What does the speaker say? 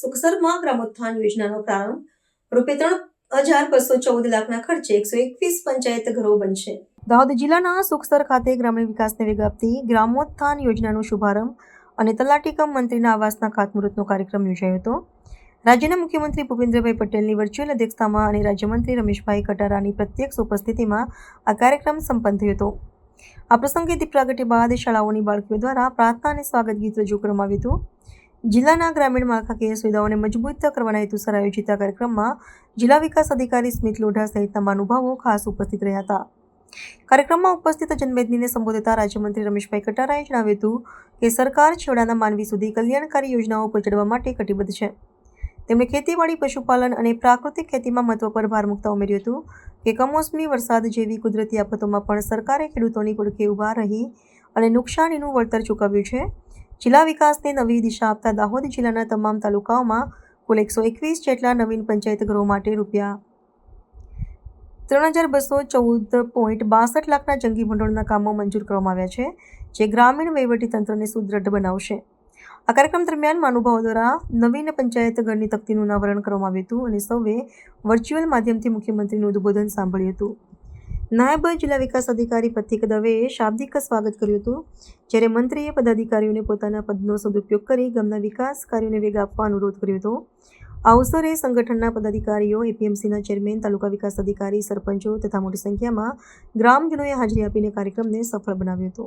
સુખસરમાં ગ્રામોત્થાન યોજનાનો પ્રારંભ ₹3,214 લાખના ખર્ચે 121 પંચાયત ઘરો બનશે. દાહોદ જિલ્લાના સુખસર ખાતે ગ્રામીણ વિકાસને વેગ આપતી ગ્રામોત્થાન યોજનાનો શુભારંભ અને તલાટી કમ મંત્રીના આવાસના ખાતમુહૂર્તનો કાર્યક્રમ યોજાયો હતો. રાજ્યના મુખ્યમંત્રી ભૂપેન્દ્રભાઈ પટેલની વર્ચ્યુઅલ અધ્યક્ષતામાં અને રાજ્યમંત્રી રમેશભાઈ કટારાની પ્રત્યક્ષ ઉપસ્થિતિમાં આ કાર્યક્રમ સંપન્ન થયો હતો. આ પ્રસંગે દીપ પ્રાગટ્ય બાદ શાળાઓની બાળકીઓ દ્વારા પ્રાર્થના અને સ્વાગત ગીત રજૂ કરવામાં આવ્યું હતું. જિલ્લાના ગ્રામીણ માળખાકીય સુવિધાઓને મજબૂત કરવાના હેતુસર આયોજિત આ કાર્યક્રમમાં જિલ્લા વિકાસ અધિકારી સ્મિત લોઢા સહિતના મહાનુભાવો ખાસ ઉપસ્થિત રહ્યા હતા. કાર્યક્રમમાં ઉપસ્થિત જનમેદનીને સંબોધતા રાજ્યમંત્રી રમેશભાઈ કટારાએ જણાવ્યું હતું કે સરકાર છેવાડાના માનવી સુધી કલ્યાણકારી યોજનાઓ પહોંચાડવા માટે કટિબદ્ધ છે. તેમણે ખેતીવાડી, પશુપાલન અને પ્રાકૃતિક ખેતીમાં મહત્વ પર ભાર મૂકતા ઉમેર્યું હતું કે કમોસમી વરસાદ જેવી કુદરતી આફતોમાં પણ સરકારે ખેડૂતોની પડખે ઊભા રહી અને નુકસાનીનું વળતર ચૂકવ્યું છે. જિલ્લા વિકાસને નવી દિશા આપતા દાહોદ જિલ્લાના તમામ તાલુકાઓમાં કુલ 121 જેટલા નવીન પંચાયત ઘરો માટે ₹3,214.62 લાખના જંગી ભંડોળના કામો મંજૂર કરવામાં આવ્યા છે, જે ગ્રામીણ વહીવટીતંત્રને સુદૃઢ બનાવશે. આ કાર્યક્રમ દરમિયાન મહાનુભાવો દ્વારા નવીન પંચાયત ઘરની તકતીનું અનાવરણ કરવામાં આવ્યું હતું અને સૌએ વર્ચ્યુઅલ માધ્યમથી મુખ્યમંત્રીનું ઉદ્બોધન સાંભળ્યું હતું. નાયબ જિલ્લા વિકાસ અધિકારી પથિક દવેએ શાબ્દિક સ્વાગત કર્યું હતું, જ્યારે મંત્રીએ પદાધિકારીઓને પોતાના પદનો સદુપયોગ કરી ગામના વિકાસ કાર્યોને વેગ આપવા અનુરોધ કર્યો હતો. આ અવસરે સંગઠનના પદાધિકારીઓ, એપીએમસીના ચેરમેન, તાલુકા વિકાસ અધિકારી, સરપંચો તથા મોટી સંખ્યામાં ગ્રામજનોએ હાજરી આપીને કાર્યક્રમને સફળ બનાવ્યો હતો.